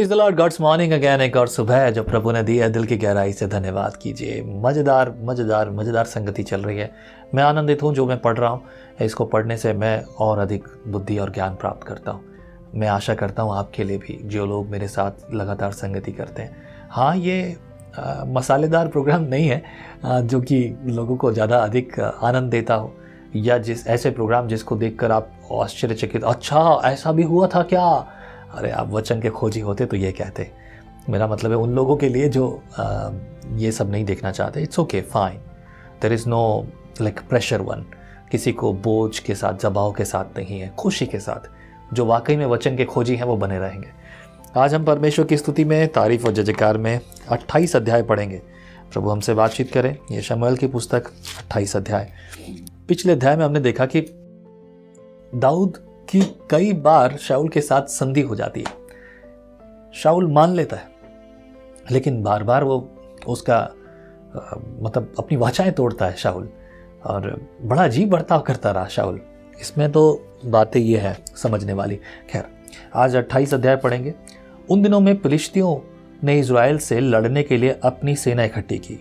Praise the Lord, God's morning again. एक और सुबह है जो प्रभु ने दी है, दिल की गहराई से धन्यवाद कीजिए। मज़ेदार मज़ेदार मज़ेदार संगति चल रही है। मैं आनंदित हूँ जो मैं पढ़ रहा हूँ, इसको पढ़ने से मैं और अधिक बुद्धि और ज्ञान प्राप्त करता हूँ। मैं आशा करता हूँ आपके लिए भी, जो लोग मेरे साथ लगातार संगति करते हैं। हाँ, ये मसालेदार प्रोग्राम नहीं है जो कि लोगों को ज़्यादा अधिक आनंद देता हो, या जिस ऐसे प्रोग्राम जिसको देखकर आप आश्चर्यचकित, अच्छा ऐसा भी हुआ था क्या, अरे आप वचन के खोजी होते तो ये कहते। मेरा मतलब है उन लोगों के लिए जो ये सब नहीं देखना चाहते। It's okay, fine, there is no like pressure one. किसी को बोझ के साथ, दबाव के साथ नहीं है, खुशी के साथ। जो वाकई में वचन के खोजी हैं वो बने रहेंगे। आज हम परमेश्वर की स्तुति में, तारीफ और जयकार में 28 अध्याय पढ़ेंगे। प्रभु हमसे बातचीत करें। ये शमूएल की पुस्तक 28 अध्याय। पिछले अध्याय में हमने देखा कि दाऊद की कई बार शाऊल के साथ संधि हो जाती है। शाऊल मान लेता है, लेकिन बार बार वो उसका मतलब अपनी वाचाएं तोड़ता है शाऊल, और बड़ा अजीब बर्ताव करता रहा शाऊल। इसमें तो बातें ये है समझने वाली। खैर, आज 28 अध्याय पढ़ेंगे। उन दिनों में फिलिस्तियों ने इज़राइल से लड़ने के लिए अपनी सेना इकट्ठी की।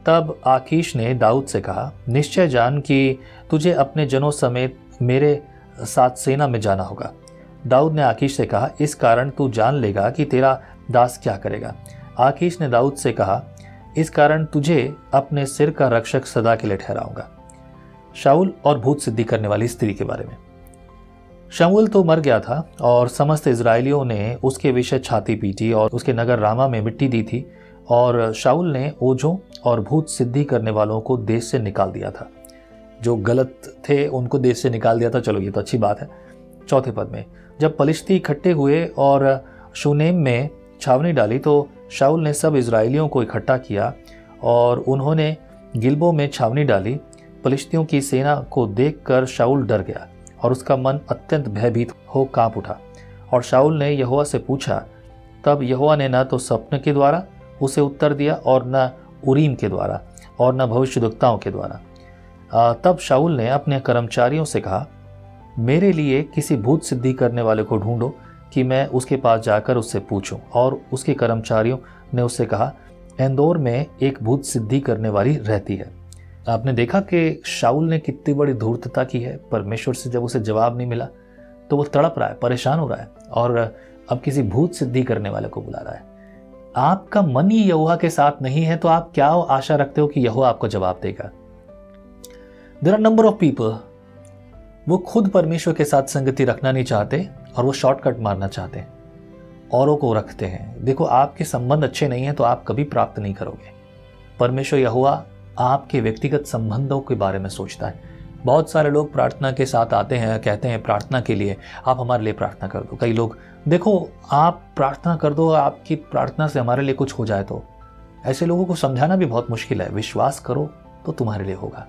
तब आकीश ने दाऊद से कहा, निश्चय जान कि तुझे अपने जनों समेत मेरे साथ सेना में जाना होगा। दाऊद ने आकीश से कहा, इस कारण तू जान लेगा कि तेरा दास क्या करेगा। आकीश ने दाऊद से कहा, इस कारण तुझे अपने सिर का रक्षक सदा के लिए ठहराऊंगा। शाऊल और भूत सिद्धि करने वाली स्त्री के बारे में। शमूएल तो मर गया था और समस्त इजरायलियों ने उसके विषय छाती पीटी और उसके नगर रामा में मिट्टी दी थी, और शाऊल ने ओझों और भूत सिद्धि करने वालों को देश से निकाल दिया था। जो गलत थे उनको देश से निकाल दिया था। चलो, ये तो अच्छी बात है। चौथे पद में, जब पलिश्ती इकट्ठे हुए और शूनेम में छावनी डाली, तो शाऊल ने सब इजरायलियों को इकट्ठा किया और उन्होंने गिलबो में छावनी डाली। पलिश्तियों की सेना को देखकर शाऊल डर गया और उसका मन अत्यंत भयभीत हो कांप उठा। और शाऊल ने यहोवा से पूछा। तब यहोवा ने न तो स्वप्न के द्वारा उसे उत्तर दिया, और न उरीम के द्वारा, और न भविष्यद्वक्ताओं के द्वारा। तब शाऊल ने अपने कर्मचारियों से कहा, मेरे लिए किसी भूत सिद्धि करने वाले को ढूंढो कि मैं उसके पास जाकर उससे पूछूं। और उसके कर्मचारियों ने उससे कहा, इंदौर में एक भूत सिद्धि करने वाली रहती है। आपने देखा कि शाऊल ने कितनी बड़ी धूर्तता की है। परमेश्वर से जब उसे जवाब नहीं मिला तो वो तड़प रहा है, परेशान हो रहा है, और अब किसी भूत सिद्धि करने वाले को बुला रहा है। आपका मन ही यहोवा के साथ नहीं है तो आप क्या आशा रखते हो कि यहोवा आपको जवाब देगा। There are number of people, वो खुद परमेश्वर के साथ संगति रखना नहीं चाहते और वो शॉर्टकट मारना चाहते हैं, औरों को रखते हैं। देखो, आपके संबंध अच्छे नहीं हैं तो आप कभी प्राप्त नहीं करोगे। परमेश्वर यहोवा आपके व्यक्तिगत संबंधों के बारे में सोचता है। बहुत सारे लोग प्रार्थना के साथ आते हैं, कहते हैं प्रार्थना के लिए आप हमारे लिए प्रार्थना कर दो। कई लोग, देखो आप प्रार्थना कर दो, आपकी प्रार्थना से हमारे लिए कुछ हो जाए तो। ऐसे लोगों को समझाना भी बहुत मुश्किल है। विश्वास करो तो तुम्हारे लिए होगा।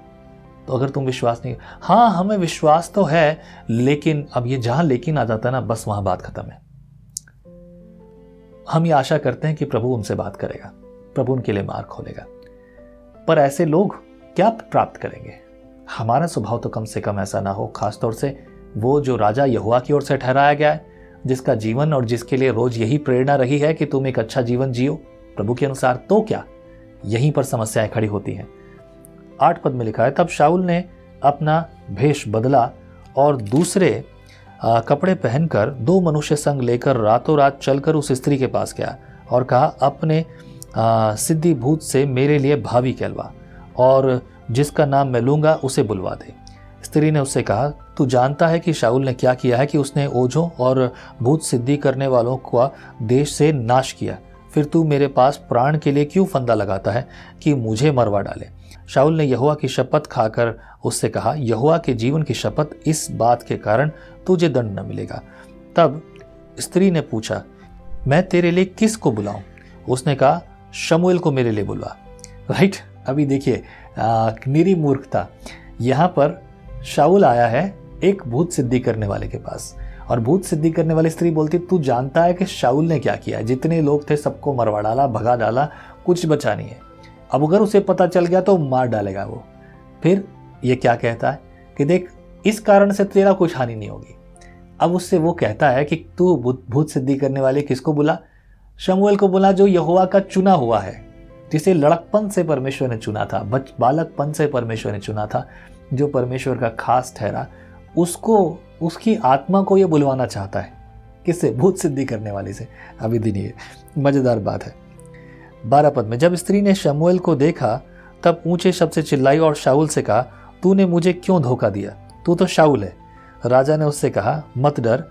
तो अगर तुम विश्वास नहीं, हाँ हमें विश्वास तो है, लेकिन अब ये जहां लेकिन आ जाता है ना, बस वहां बात खत्म है। हम ये आशा करते हैं कि प्रभु उनसे बात करेगा, प्रभु उनके लिए मार्ग खोलेगा, पर ऐसे लोग क्या प्राप्त करेंगे। हमारा स्वभाव तो कम से कम ऐसा ना हो, खासतौर से वो जो राजा यहोवा की ओर से ठहराया गया है, जिसका जीवन और जिसके लिए रोज यही प्रेरणा रही है कि तुम एक अच्छा जीवन जियो प्रभु के अनुसार। तो क्या यहीं पर समस्याएं खड़ी होती हैं। 8 पद में लिखा है, तब शाऊल ने अपना भेष बदला और दूसरे कपड़े पहनकर 2 मनुष्य संग लेकर रातों रात चलकर उस स्त्री के पास गया और कहा, अपने सिद्धि भूत से मेरे लिए भावी कहलवा, और जिसका नाम मैं लूंगा उसे बुलवा दे। स्त्री ने उससे कहा, तू जानता है कि शाऊल ने क्या किया है, कि उसने ओझों और भूत सिद्धि करने वालों का देश से नाश किया। फिर तू मेरे पास प्राण के लिए क्यों फंदा लगाता है कि मुझे मरवा डाले। शाऊल ने यहोवा की शपथ खाकर उससे कहा, यहोवा के जीवन की शपथ, इस बात के कारण तुझे दंड न मिलेगा। तब स्त्री ने पूछा, मैं तेरे लिए किस को बुलाऊं। उसने कहा, शमूएल को मेरे लिए बुलवा। राइट, अभी देखिए निरी मूर्खता। यहाँ पर शाऊल आया है एक भूत सिद्धि करने वाले के पास, और भूत सिद्धि करने वाली स्त्री बोलती, तू जानता है कि शाऊल ने क्या किया। जितने लोग थे सबको मरवा डाला, भगा डाला, कुछ बचा नहीं है। अब अगर उसे पता चल गया तो मार डालेगा वो। फिर ये क्या कहता है कि देख, इस कारण से तेरा कुछ हानि नहीं होगी। अब उससे वो कहता है कि तू भूत सिद्धि करने वाले किसको बुला? शमूएल को बुला जो यहोवा का चुना हुआ है, जिसे लड़कपन से परमेश्वर ने चुना था, बालकपन से परमेश्वर ने चुना था, जो परमेश्वर का खास ठहरा, उसको, उसकी आत्मा को ये बुलवाना चाहता है। किससे? भूत सिद्धि करने वाले से। अभी दिन ये मजेदार बात है। 12 पद में, जब स्त्री ने शमूएल को देखा तब ऊंचे शब्द से चिल्लाई और शाऊल से कहा, तूने मुझे क्यों धोखा दिया? तू तो शाऊल है। राजा ने उससे कहा, मत डर,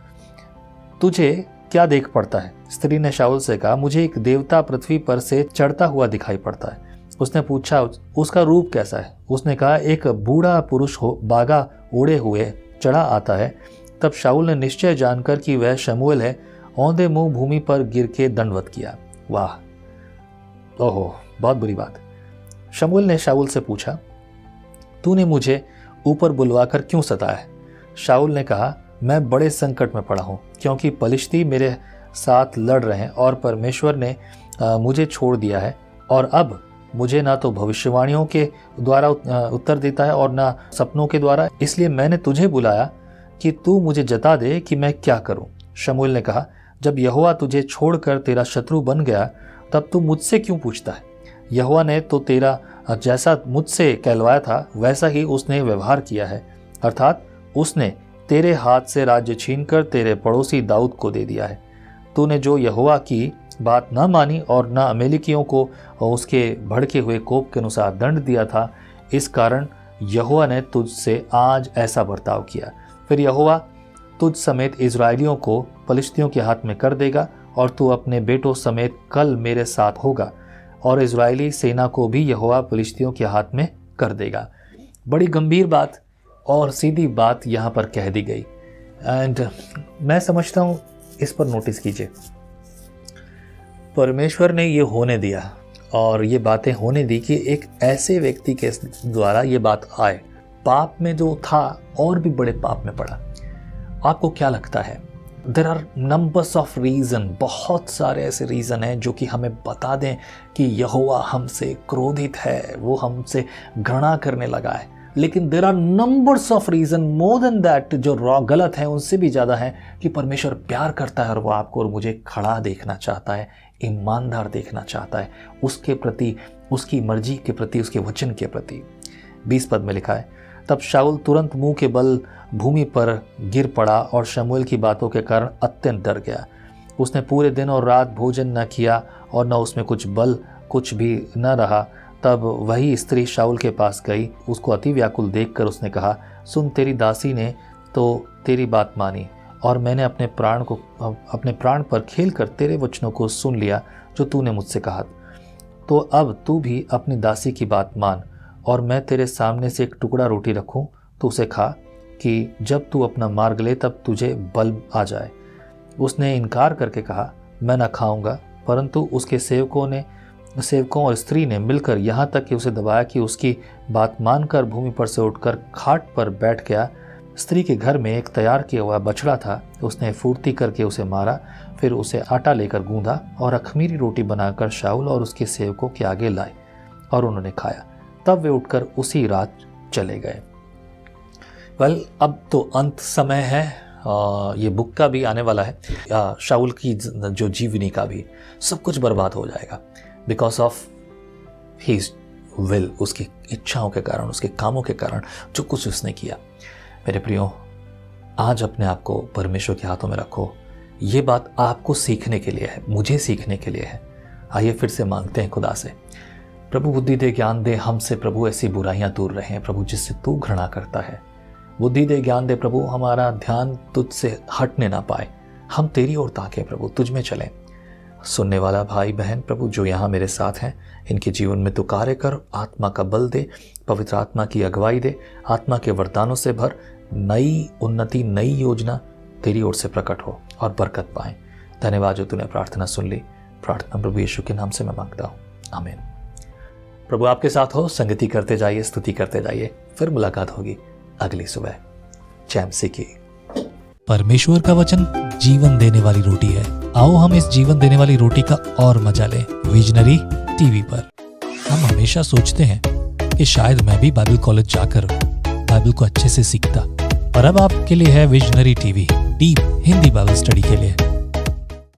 तुझे क्या देख पड़ता है? स्त्री ने शाऊल से कहा, मुझे एक देवता पृथ्वी पर से चढ़ता हुआ दिखाई पड़ता है। उसने पूछा, उसका रूप कैसा है? उसने कहा, एक बूढ़ा पुरुष हो, बागा ओढ़े हुए चढ़ा आता है। तब शाऊल ने निश्चय जानकर कि वह शमूएल है, औंधे मुंह भूमि पर गिर के दंडवत किया। वाह, ओहो, बहुत बुरी बात। शमूएल ने शाऊल से पूछा, तूने मुझे ऊपर बुलवाकर क्यों सताया है? शाऊल ने कहा, मैं बड़े संकट में पड़ा हूँ, क्योंकि पलिश्ती मेरे साथ लड़ रहे हैं और परमेश्वर ने मुझे छोड़ दिया है, और अब मुझे ना तो भविष्यवाणियों के द्वारा उत्तर देता है और ना सपनों के द्वारा। इसलिए मैंने तुझे बुलाया कि तू मुझे जता दे कि मैं क्या करूं। शमूएल ने कहा, जब यहोवा तुझे छोड़कर तेरा शत्रु बन गया तब तू मुझसे क्यों पूछता है? यहोवा ने तो तेरा जैसा मुझसे कहलवाया था वैसा ही उसने व्यवहार किया है, अर्थात उसने तेरे हाथ से राज्य छीनकर तेरे पड़ोसी दाऊद को दे दिया है। तूने जो यहोवा की बात न मानी और न अमेलिकियों को उसके भड़के हुए कोप के अनुसार दंड दिया था, इस कारण यहोवा ने तुझसे आज ऐसा बर्ताव किया। फिर यहोवा तुझ समेत इजराइलियों को पलिश्तियों के हाथ में कर देगा, और तू अपने बेटों समेत कल मेरे साथ होगा, और इजरायली सेना को भी यहोवा पलिश्तियों के हाथ में कर देगा। बड़ी गंभीर बात और सीधी बात यहाँ पर कह दी गई। एंड मैं समझता हूँ, इस पर नोटिस कीजिए, परमेश्वर ने ये होने दिया और ये बातें होने दी कि एक ऐसे व्यक्ति के द्वारा ये बात आए। पाप में जो था और भी बड़े पाप में पड़ा। आपको क्या लगता है? There are numbers of reason, बहुत सारे ऐसे रीज़न हैं जो कि हमें बता दें कि यहोवा हमसे क्रोधित है, वो हमसे घृणा करने लगा है। लेकिन there are numbers of reason more than that जो गलत है, उनसे भी ज़्यादा है कि परमेश्वर प्यार करता है और वो आपको और मुझे खड़ा देखना चाहता है, ईमानदार देखना चाहता है, उसके प्रति, उसकी मर्जी के प्रति, उसके वचन के प्रति। 20 पद में लिखा है, तब शाऊल तुरंत मुंह के बल भूमि पर गिर पड़ा और शमूएल की बातों के कारण अत्यंत डर गया। उसने पूरे दिन और रात भोजन न किया और न उसमें कुछ बल कुछ भी न रहा। तब वही स्त्री शाऊल के पास गई, उसको अति व्याकुल देखकर उसने कहा, सुन, तेरी दासी ने तो तेरी बात मानी और मैंने अपने प्राण पर खेलकर तेरे वचनों को सुन लिया जो तूने मुझसे कहा। तो अब तू भी अपनी दासी की बात मान, और मैं तेरे सामने से एक टुकड़ा रोटी रखूं, तो उसे खा कि जब तू अपना मार्ग ले तब तुझे बल आ जाए। उसने इनकार करके कहा, मैं न खाऊंगा, परंतु उसके सेवकों और स्त्री ने मिलकर यहाँ तक कि उसे दबाया कि उसकी बात मानकर भूमि पर से उठकर खाट पर बैठ गया। स्त्री के घर में एक तैयार किया हुआ बछड़ा था, उसने फुर्ती करके उसे मारा, फिर उसे आटा लेकर गूंदा और अखमीरी रोटी बनाकर शाऊल और उसके सेवकों के आगे लाए और उन्होंने खाया। तब वे उठकर उसी रात चले गए। अब तो अंत समय है, ये बुक का भी आने वाला है, शाऊल की जो जीवनी का भी, सब कुछ बर्बाद हो जाएगा बिकॉज ऑफ हिज विल, उसकी इच्छाओं के कारण, उसके कामों के कारण, जो कुछ उसने किया। मेरे प्रियो, आज अपने आप को परमेश्वर के हाथों में रखो। ये बात आपको सीखने के लिए है, मुझे सीखने के लिए है। आइए फिर से मांगते हैं खुदा से, प्रभु बुद्धि दे, ज्ञान दे हमसे प्रभु, ऐसी बुराइयां दूर रहें प्रभु जिससे तू घृणा करता है। बुद्धि दे, ज्ञान दे प्रभु, हमारा ध्यान तुझसे हटने ना पाए, हम तेरी ओर ताकें प्रभु, तुझ में चलें। सुनने वाला भाई बहन प्रभु जो यहाँ मेरे साथ हैं, इनके जीवन में तू कार्य कर, आत्मा का बल दे, पवित्र आत्मा की अगुवाई दे, आत्मा के वरदानों से भर, नई उन्नति, नई योजना तेरी ओर से प्रकट हो और बरकत पाएं। धन्यवाद जो तूने प्रार्थना सुन ली। प्रार्थना प्रभु यीशु के नाम से मैं मांगता हूँ, आमीन। प्रभु आपके साथ हो, संगति करते जाइए, स्तुति करते जाइए, फिर मुलाकात होगी अगली सुबह। जय मसीह की। परमेश्वर का वचन जीवन देने वाली रोटी है। आओ हम इस जीवन देने वाली रोटी का और मजा लें विजनरी टीवी पर। हम हमेशा सोचते हैं कि शायद मैं भी बाइबल कॉलेज जाकर बाइबल को अच्छे से सीखता, और अब आपके लिए है visionary TV, deep Hindi Bible study के लिए।